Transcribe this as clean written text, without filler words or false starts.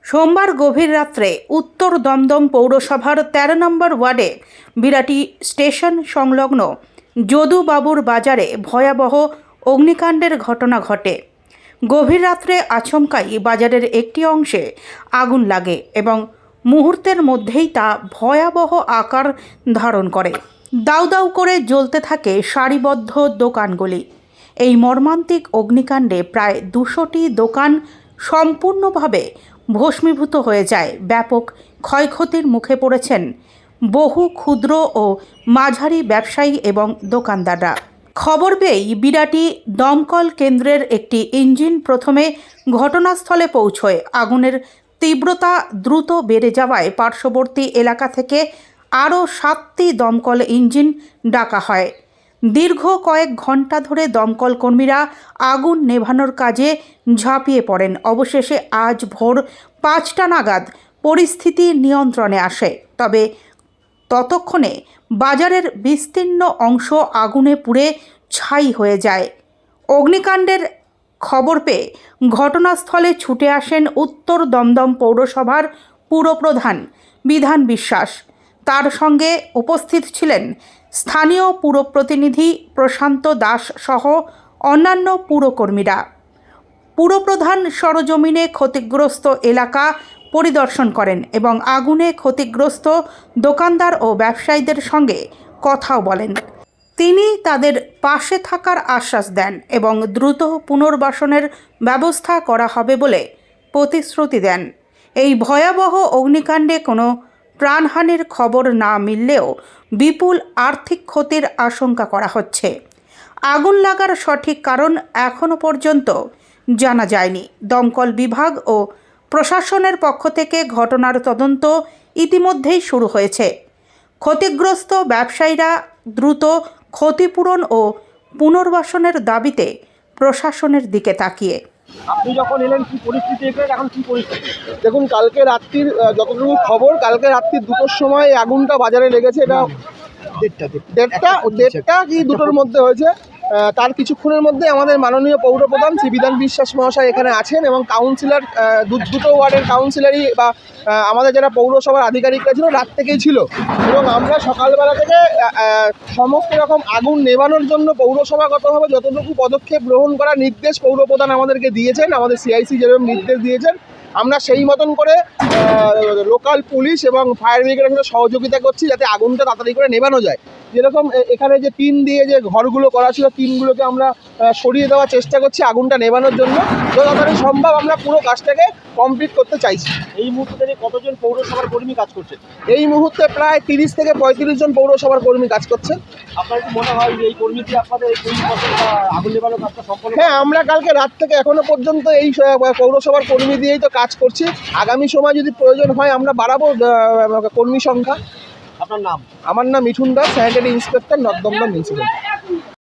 সোমবার গভীর রাত্রে উত্তর দমদম পৌরসভার ১৩ নম্বর ওয়ার্ডে বিরাটি স্টেশন সংলগ্ন যদুবাবুর বাজারে ভয়াবহ অগ্নিকাণ্ডের ঘটনা ঘটে। গভীর রাত্রে আচমকাই বাজারের একটি অংশে আগুন লাগে এবং মুহূর্তের মধ্যেই তা ভয়াবহ আকার ধারণ করে। দাউ দাউ করে জ্বলতে থাকে সারিবদ্ধ দোকানগুলি। এই মর্মান্তিক অগ্নিকাণ্ডে প্রায় ২০০টি দোকান সম্পূর্ণভাবে ভস্মীভূত হয়ে যায়। ব্যাপক ক্ষয়ক্ষতির মুখে পড়েছেন বহু ক্ষুদ্র ও মাঝারি ব্যবসায়ী এবং দোকানদাররা। খবর পেয়েই বিরাটি দমকল কেন্দ্রের একটি ইঞ্জিন প্রথমে ঘটনাস্থলে পৌঁছয়। আগুনের তীব্রতা দ্রুত বেড়ে যাওয়ায় পার্শ্ববর্তী এলাকা থেকে আরও ৭টি দমকল ইঞ্জিন ডাকা হয়। দীর্ঘ কয়েক ঘন্টা ধরে দমকল কর্মীরা আগুন নেভানোর কাজে ঝাঁপিয়ে পড়েন। অবশেষে আজ ভোর ৫টা নাগাদ পরিস্থিতি নিয়ন্ত্রণে আসে। তবে ততক্ষণে বাজারের বিস্তীর্ণ অংশ আগুনে পুড়ে ছাই হয়ে যায়। অগ্নিকাণ্ডের খবর পেয়ে ঘটনাস্থলে ছুটে আসেন উত্তর দমদম পৌরসভার পুরপ্রধান বিধান বিশ্বাস। তার সঙ্গে উপস্থিত ছিলেন স্থানীয় পুরপ্রতিনিধি প্রশান্ত দাস সহ অন্যান্য পুরকর্মীরা। পুরপ্রধান সরজমিনে ক্ষতিগ্রস্ত এলাকা পরিদর্শন করেন এবং আগুনে ক্ষতিগ্রস্ত দোকানদার ও ব্যবসায়ীদের সঙ্গে কথাও বলেন। তিনি তাদের পাশে থাকার আশ্বাস দেন এবং দ্রুত পুনর্বাসনের ব্যবস্থা করা হবে বলে প্রতিশ্রুতি দেন। এই ভয়াবহ অগ্নিকাণ্ডে কোনো প্রাণহানির খবর না মিললেও বিপুল আর্থিক ক্ষতির আশঙ্কা করা হচ্ছে। আগুন লাগার সঠিক কারণ এখনও পর্যন্ত জানা যায়নি। দমকল বিভাগ ও প্রশাসনের পক্ষ থেকে ঘটনার তদন্ত ইতিমধ্যেই শুরু হয়েছে। ক্ষতিগ্রস্ত ব্যবসায়ীরা দ্রুত ক্ষতিপূরণ ও পুনর্বাসনের দাবিতে প্রশাসনের দিকে তাকিয়ে। আপনি যখন এলেন কি পরিস্থিতি এখানে, এখন কি পরিস্থিতি? দেখুন, কালকে রাত্রির যতটুকু খবর, কালকে রাত্রির 2টোর সময় আগুনটা বাজারে লেগেছে। এটা দেড়টা কি 2টোর মধ্যে হয়েছে। তার কিছুক্ষণের মধ্যে আমাদের মাননীয় পৌরপ্রধান শ্রী বিধান বিশ্বাস মহাশয় এখানে আছেন এবং কাউন্সিলর, দুটো ওয়ার্ডের কাউন্সিলারই বা আমাদের যারা পৌরসভার আধিকারিকরা ছিল রাত থেকেই ছিল এবং আমরা সকালবেলা থেকে সমস্ত রকম আগুন নেভানোর জন্য পৌরসভাগতভাবে যতটুকু পদক্ষেপ গ্রহণ করার নির্দেশ পৌরপ্রধান আমাদেরকে দিয়েছেন, আমাদের সিআইসি যেরকম নির্দেশ দিয়েছেন, আমরা সেই মতন করে লোকাল পুলিশ এবং ফায়ার ব্রিগেডের সাথে সহযোগিতা করছি যাতে আগুনটা তাড়াতাড়ি করে নেভানো যায়। যেরকম এখানে যে টিন দিয়ে যে ঘরগুলো করা ছিল, টিনগুলোকে আমরা সরিয়ে দেওয়ার চেষ্টা করছি আগুনটা নেভানোর জন্য। যত তাড়াতাড়ি সম্ভব আমরা পুরো কাজটাকে কমপ্লিট করতে চাইছি। এই মুহূর্তে কতজন পৌরসভার কর্মী কাজ করছে? এই মুহূর্তে প্রায় 30 থেকে 35 জন পৌরসভার কর্মী কাজ করছে। আপনার কি মনে হয় যে এই কর্মীটি আপনাদের আগুন নেভানোর কাজটা সম্পন্ন? হ্যাঁ, আমরা কালকে রাত থেকে এখনো পর্যন্ত এই পৌরসভার কর্মী দিয়েই তো কাজ করছি। আগামী সময় যদি প্রয়োজন হয় আমরা বাড়াবো কর্মী সংখ্যা। আপনার নাম? আমার নাম Mithun Das, sanitary inspector, north Dumdum municipality.